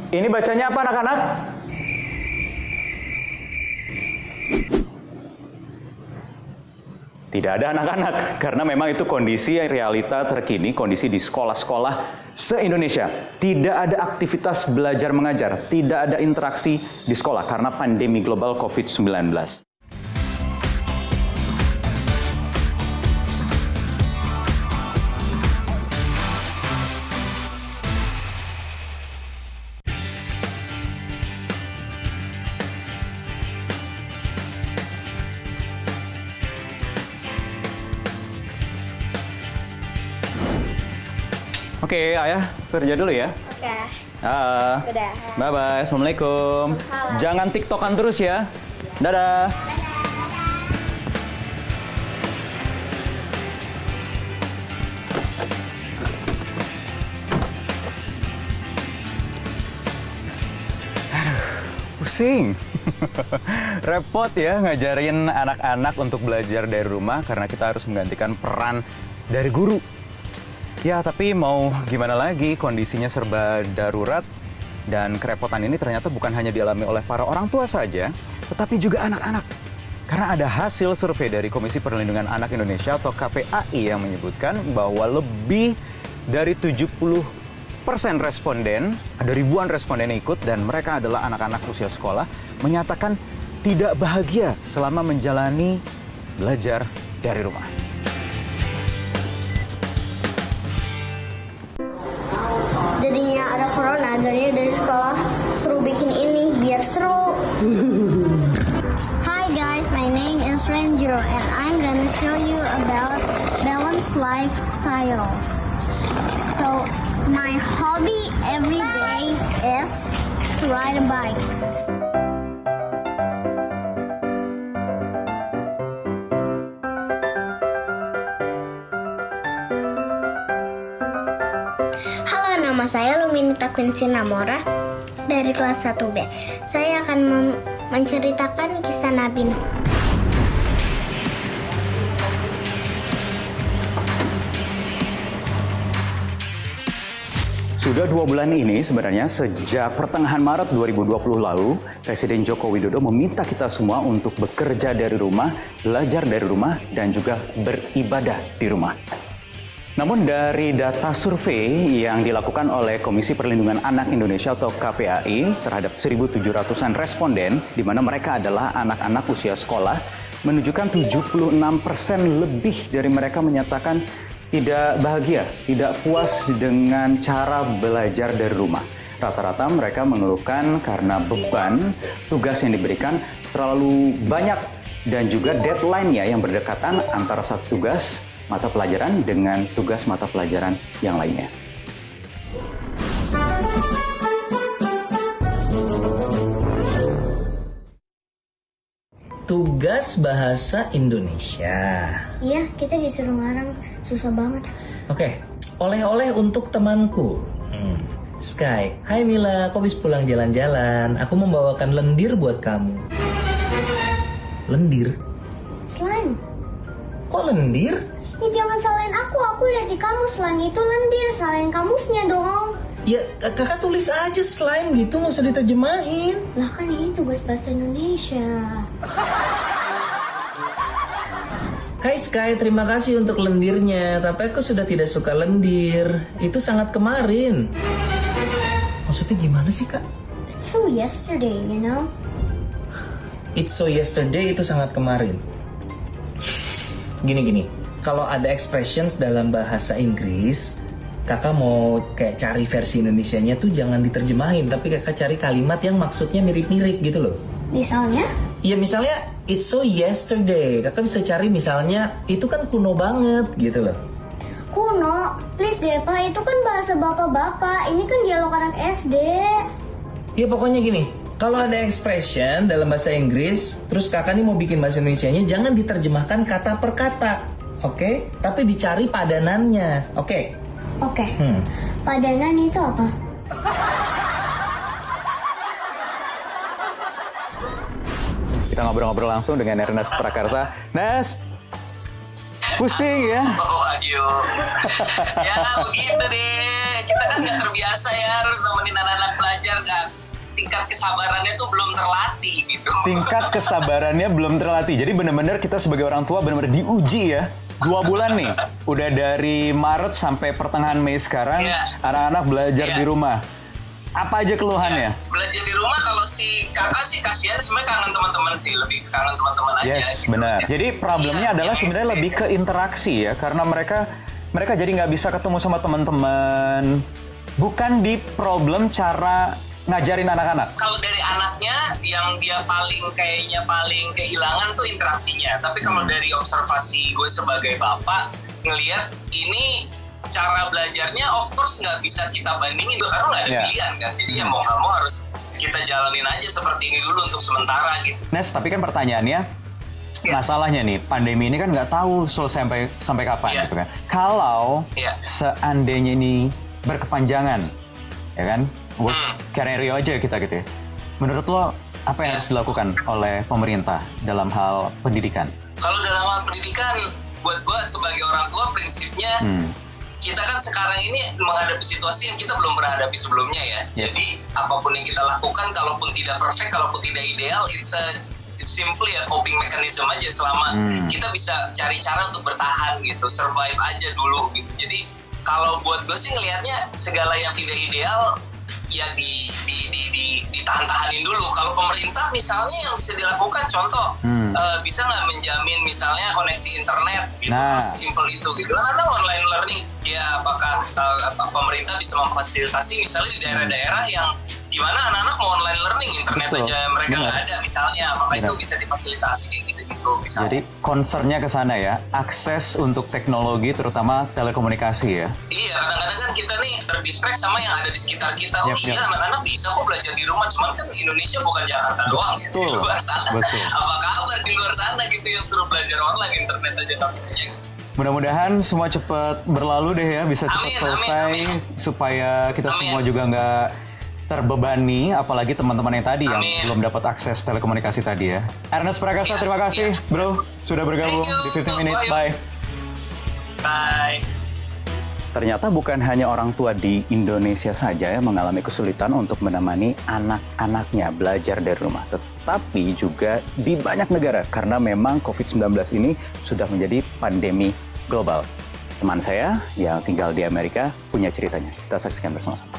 Ini bacanya apa anak-anak? Tidak ada anak-anak, karena memang itu kondisi realita terkini, kondisi di sekolah-sekolah se-Indonesia. Tidak ada aktivitas belajar mengajar, tidak ada interaksi di sekolah karena pandemi global COVID-19. Oke, Ayah kerja dulu ya. Oke. Udah. Bye-bye. Assalamualaikum. Jangan TikTokan terus ya. Dadah. Pusing. Repot ya ngajarin anak-anak untuk belajar dari rumah karena kita harus menggantikan peran dari guru. Ya, tapi mau gimana lagi, kondisinya serba darurat dan kerepotan ini ternyata bukan hanya dialami oleh para orang tua saja, tetapi juga anak-anak. Karena ada hasil survei dari Komisi Perlindungan Anak Indonesia atau KPAI yang menyebutkan bahwa lebih dari 70% responden, ada ribuan responden yang ikut dan mereka adalah anak-anak usia sekolah, menyatakan tidak bahagia selama menjalani belajar dari rumah. Jadinya ada corona, jadinya dari sekolah suruh bikin ini biar seru. Hi guys, my name is Ranger and I'm gonna show you about balanced lifestyle. So my hobby every day is to ride a bike. Halo, nama saya Luminita Quincy Namora dari kelas 1B. Saya akan menceritakan kisah Nabi Nuh. Sudah 2 bulan ini sebenarnya sejak pertengahan Maret 2020 lalu, Presiden Joko Widodo meminta kita semua untuk bekerja dari rumah, belajar dari rumah, dan juga beribadah di rumah. Namun dari data survei yang dilakukan oleh Komisi Perlindungan Anak Indonesia atau KPAI terhadap 1.700-an responden, di mana mereka adalah anak-anak usia sekolah, menunjukkan 76% lebih dari mereka menyatakan tidak bahagia, tidak puas dengan cara belajar dari rumah. Rata-rata mereka mengeluhkan karena beban tugas yang diberikan terlalu banyak dan juga deadline-nya yang berdekatan antara satu tugas mata pelajaran dengan tugas mata pelajaran yang lainnya. Tugas bahasa Indonesia. Iya, kita disuruh ngarang, susah banget. Oke, oleh-oleh untuk temanku. Sky, hai Mila, kau habis pulang jalan-jalan. Aku membawakan lendir buat kamu. Lendir? Slime. Kok lendir? Ya jangan salahin aku lihat di kamus, slime itu lendir, salahin kamusnya dong. Ya, kakak tulis aja slime gitu, nggak usah diterjemahin. Lah kan ini tugas bahasa Indonesia. Hai Sky, terima kasih untuk lendirnya. Tapi aku sudah tidak suka lendir. Itu sangat kemarin. Maksudnya gimana sih, Kak? It's so yesterday, you know? It's so yesterday itu sangat kemarin. Gini. Kalau ada expressions dalam bahasa Inggris, kakak mau kayak cari versi Indonesianya tuh jangan diterjemahin, tapi kakak cari kalimat yang maksudnya mirip-mirip gitu loh. Misalnya? Ya misalnya, it's so yesterday. Kakak bisa cari misalnya, itu kan kuno banget gitu loh. Kuno? Please deh Pak, itu kan bahasa bapak-bapak. Ini kan dialog anak SD. Ya pokoknya gini, kalau ada expression dalam bahasa Inggris, terus kakak nih mau bikin bahasa Indonesianya, jangan diterjemahkan kata per kata. Oke? Tapi dicari padanannya. Oke? Oke. Padanan itu apa? Kita ngobrol-ngobrol langsung dengan Ernest Prakarsa. Nes, pusing ya? Oh, aduh. Ya, begitu deh. kita kan nggak terbiasa ya harus nemenin anak-anak belajar, tingkat kesabarannya tuh belum terlatih gitu. Tingkat kesabarannya belum terlatih. Jadi benar-benar kita sebagai orang tua benar-benar diuji ya. 2 bulan nih, udah dari Maret sampai pertengahan Mei sekarang, anak-anak belajar di rumah. Apa aja keluhannya? Belajar di rumah kalau si kakak sih kasihan, sebenarnya kangen teman-teman sih, lebih kangen teman-teman aja. Yes, gitu. benar. Jadi problemnya adalah sebenarnya lebih ke interaksi ya, karena mereka jadi nggak bisa ketemu sama teman-teman. Bukan di problem cara ngajarin anak-anak. Kalau dari anaknya, yang dia kayaknya paling kehilangan tuh interaksinya. Tapi kalau dari observasi gue sebagai bapak, ngelihat ini cara belajarnya of course nggak bisa kita bandingin karena nggak ada pilihan kan. Jadi ya mau nggak mau harus kita jalanin aja seperti ini dulu untuk sementara gitu. Nes, tapi kan pertanyaannya, masalahnya nih, pandemi ini kan nggak tahu selesai sampai kapan gitu kan. Kalau seandainya ini berkepanjangan, ya kan, worst scenario aja kita gitu ya. Menurut lo, apa yang harus dilakukan oleh pemerintah dalam hal pendidikan? Kalau dalam hal pendidikan, buat gue sebagai orang tua prinsipnya, kita kan sekarang ini menghadapi situasi yang kita belum pernah hadapi sebelumnya ya. Jadi apapun yang kita lakukan, kalaupun tidak perfect, kalaupun tidak ideal, it's simply a coping mechanism aja selama kita bisa cari cara untuk bertahan gitu, survive aja dulu gitu. Jadi kalau buat gue sih ngelihatnya segala yang tidak ideal ya ditahan-tahanin dulu. Kalau pemerintah misalnya yang bisa dilakukan, contoh bisa nggak menjamin misalnya koneksi internet gitu, simple itu gitu. Karena online learning ya apakah pemerintah bisa memfasilitasi misalnya di daerah-daerah yang gimana anak-anak mau online learning, internet aja mereka nggak ada misalnya, apakah itu bisa difasilitasi kayak gitu misalnya. Jadi concernnya ke sana ya, akses untuk teknologi terutama telekomunikasi ya. Iya, kadang-kadang kan kita nih terdistract sama yang ada di sekitar kita. Iya anak-anak bisa kok belajar di rumah, cuman kan Indonesia bukan Jakarta doang gitu, di luar sana. Apa kabar di luar sana gitu yang suruh belajar online, internet aja nggak punya. Mudah-mudahan semua cepat berlalu deh ya, bisa cepat selesai supaya kita semua juga nggak terbebani, apalagi teman-teman yang tadi yang belum dapat akses telekomunikasi tadi ya. Ernest Prakasa, terima kasih bro sudah bergabung di 15 Minutes. Bye. Ternyata bukan hanya orang tua di Indonesia saja yang mengalami kesulitan untuk menemani anak-anaknya belajar dari rumah, tetapi juga di banyak negara karena memang COVID-19 ini sudah menjadi pandemi global. Teman saya yang tinggal di Amerika punya ceritanya. Kita saksikan bersama-sama.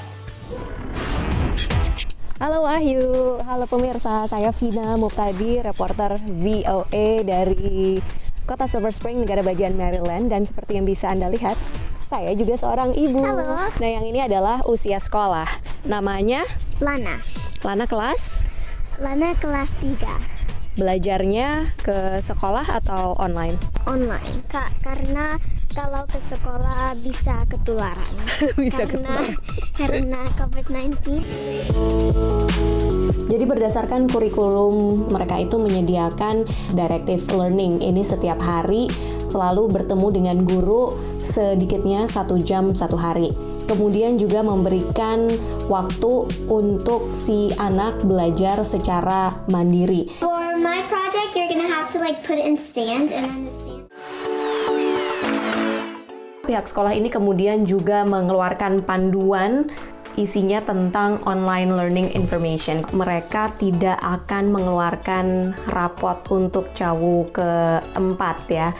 Halo Wahyu, halo pemirsa, saya Vina Muftadi, reporter VOA dari kota Silver Spring, negara bagian Maryland. Dan seperti yang bisa Anda lihat, saya juga seorang ibu. Halo. Nah, yang ini adalah usia sekolah. Namanya? Lana. Lana kelas? Lana kelas 3. Belajarnya ke sekolah atau online? Online, Kak, karena kalau ke sekolah bisa ketularan. Karena COVID-19. Jadi berdasarkan kurikulum mereka itu menyediakan directive learning. Ini setiap hari selalu bertemu dengan guru sedikitnya 1 jam 1 hari. Kemudian juga memberikan waktu untuk si anak belajar secara mandiri. For my project, you're gonna have to put it in sand and then the sand. Pihak sekolah ini kemudian juga mengeluarkan panduan isinya tentang online learning information. Mereka tidak akan mengeluarkan rapot untuk Cawu keempat ya.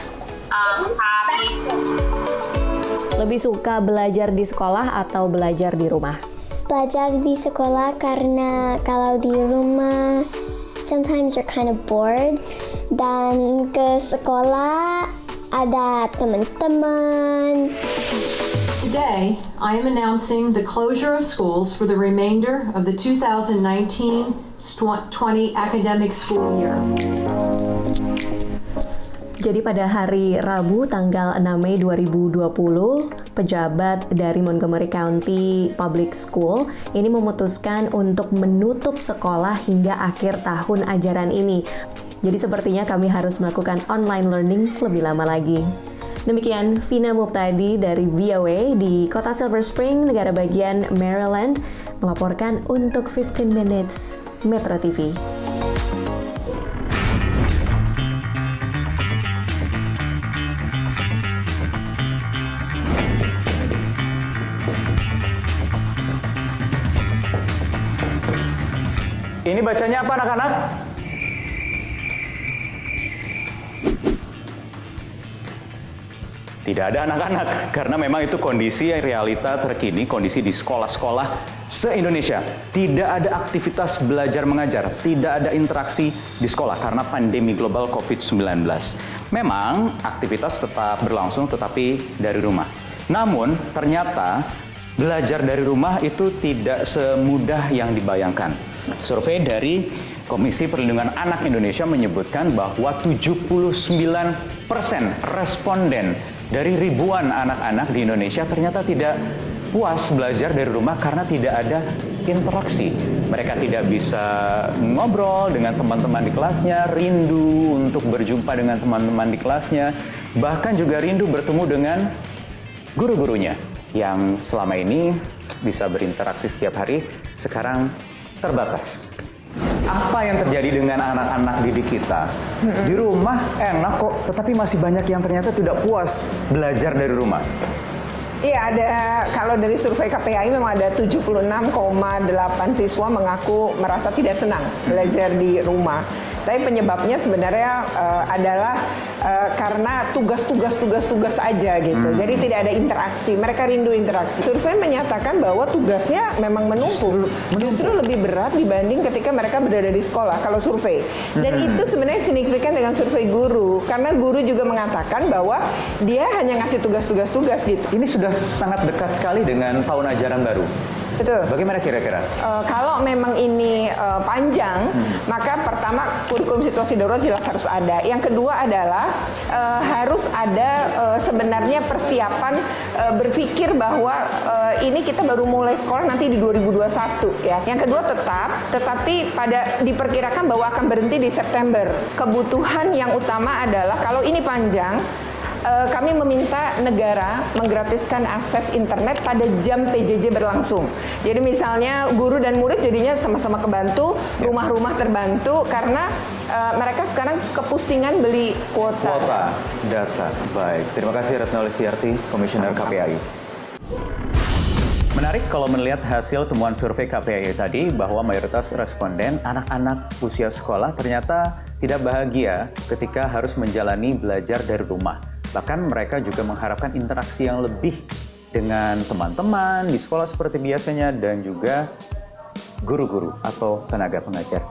Lebih suka belajar di sekolah atau belajar di rumah? Belajar di sekolah karena kalau di rumah sometimes you're kind of bored, dan ke sekolah ada teman-teman. Today, I am announcing the closure of schools for the remainder of the 2019-20 academic school year. Jadi pada hari Rabu tanggal 6 Mei 2020, pejabat dari Montgomery County Public School ini memutuskan untuk menutup sekolah hingga akhir tahun ajaran ini. Jadi sepertinya kami harus melakukan online learning lebih lama lagi. Demikian Vina Muftadi dari VOA di kota Silver Spring, negara bagian Maryland, melaporkan untuk 15 Minutes Metro TV. Ini bacanya apa anak-anak? Tidak ada anak-anak, karena memang itu kondisi realita terkini, kondisi di sekolah-sekolah se-Indonesia. Tidak ada aktivitas belajar mengajar, tidak ada interaksi di sekolah karena pandemi global COVID-19. Memang aktivitas tetap berlangsung tetapi dari rumah. Namun ternyata belajar dari rumah itu tidak semudah yang dibayangkan. Survei dari Komisi Perlindungan Anak Indonesia menyebutkan bahwa 79% responden dari ribuan anak-anak di Indonesia ternyata tidak puas belajar dari rumah karena tidak ada interaksi. Mereka tidak bisa ngobrol dengan teman-teman di kelasnya, rindu untuk berjumpa dengan teman-teman di kelasnya, bahkan juga rindu bertemu dengan guru-gurunya yang selama ini bisa berinteraksi setiap hari, sekarang terbatas. Apa yang terjadi dengan anak-anak didik kita? Di rumah enak kok, tetapi masih banyak yang ternyata tidak puas belajar dari rumah. Iya, ada, kalau dari survei KPAI memang ada 76,8 siswa mengaku merasa tidak senang belajar di rumah. Tapi penyebabnya sebenarnya adalah karena tugas aja gitu. Jadi tidak ada interaksi, mereka rindu interaksi. Survei menyatakan bahwa tugasnya memang menumpuk, justru lebih berat dibanding ketika mereka berada di sekolah kalau survei. Dan itu sebenarnya signifikan dengan survei guru, karena guru juga mengatakan bahwa dia hanya ngasih tugas gitu. Ini sudah sangat dekat sekali dengan tahun ajaran baru. Betul. Bagaimana kira-kira? Kalau memang ini panjang, maka pertama kurikulum situasi darurat jelas harus ada. Yang kedua adalah harus ada sebenarnya persiapan berpikir bahwa ini kita baru mulai sekolah nanti di 2021 ya. Yang kedua tetapi diperkirakan bahwa akan berhenti di September. Kebutuhan yang utama adalah kalau ini panjang, kami meminta negara menggratiskan akses internet pada jam PJJ berlangsung. Jadi misalnya guru dan murid jadinya sama-sama kebantu, rumah-rumah terbantu karena mereka sekarang kepusingan beli kuota. Data. Baik, terima kasih Retno Listiarti, Komisioner KPAI. Menarik kalau melihat hasil temuan survei KPAI tadi bahwa mayoritas responden anak-anak usia sekolah ternyata tidak bahagia ketika harus menjalani belajar dari rumah. Bahkan mereka juga mengharapkan interaksi yang lebih dengan teman-teman di sekolah seperti biasanya dan juga guru-guru atau tenaga pengajar.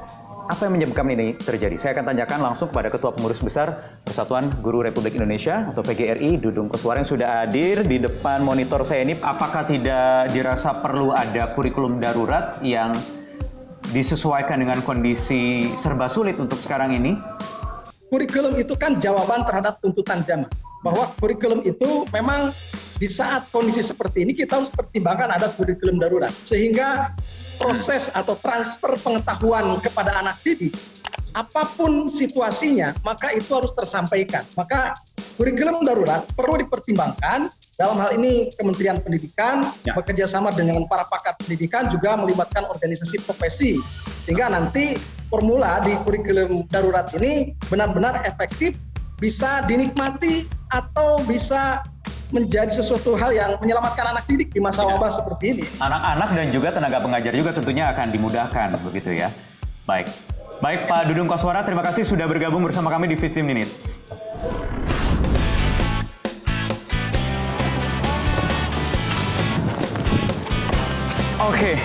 Apa yang menyebabkan ini terjadi? Saya akan tanyakan langsung kepada Ketua Pengurus Besar Persatuan Guru Republik Indonesia atau PGRI, Dudung Koswara yang sudah hadir di depan monitor saya ini. Apakah tidak dirasa perlu ada kurikulum darurat yang disesuaikan dengan kondisi serba sulit untuk sekarang ini? Kurikulum itu kan jawaban terhadap tuntutan zaman. Bahwa kurikulum itu memang di saat kondisi seperti ini kita harus pertimbangkan ada kurikulum darurat. Sehingga proses atau transfer pengetahuan kepada anak didik, apapun situasinya, maka itu harus tersampaikan. Maka kurikulum darurat perlu dipertimbangkan. Dalam hal ini Kementerian Pendidikan bekerja sama dengan para pakar pendidikan juga melibatkan organisasi profesi. Sehingga nanti formula di kurikulum darurat ini benar-benar efektif, bisa dinikmati atau bisa menjadi sesuatu hal yang menyelamatkan anak didik di masa wabah seperti ini. Anak-anak dan juga tenaga pengajar juga tentunya akan dimudahkan begitu ya. Baik Pak Dudung Koswara, terima kasih sudah bergabung bersama kami di 15 Minutes. Oke,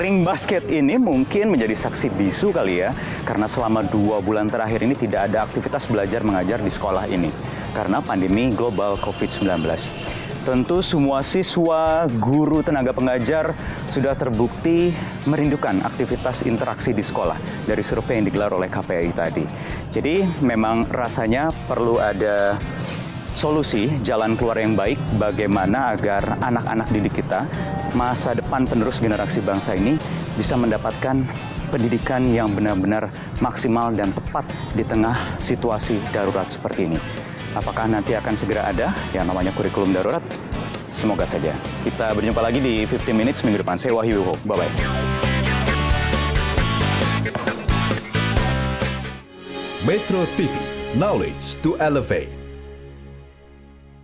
ring basket ini mungkin menjadi saksi bisu kali ya, karena selama 2 bulan terakhir ini tidak ada aktivitas belajar mengajar di sekolah ini, karena pandemi global COVID-19. Tentu semua siswa, guru, tenaga pengajar sudah terbukti merindukan aktivitas interaksi di sekolah dari survei yang digelar oleh KPAI tadi. Jadi memang rasanya perlu ada solusi, jalan keluar yang baik bagaimana agar anak-anak didik kita, masa depan penerus generasi bangsa ini bisa mendapatkan pendidikan yang benar-benar maksimal dan tepat di tengah situasi darurat seperti ini. Apakah nanti akan segera ada yang namanya kurikulum darurat? Semoga saja. Kita berjumpa lagi di 15 Minutes minggu depan. Saya Wahyu Wibowo. Bye-bye. Metro TV, knowledge to elevate.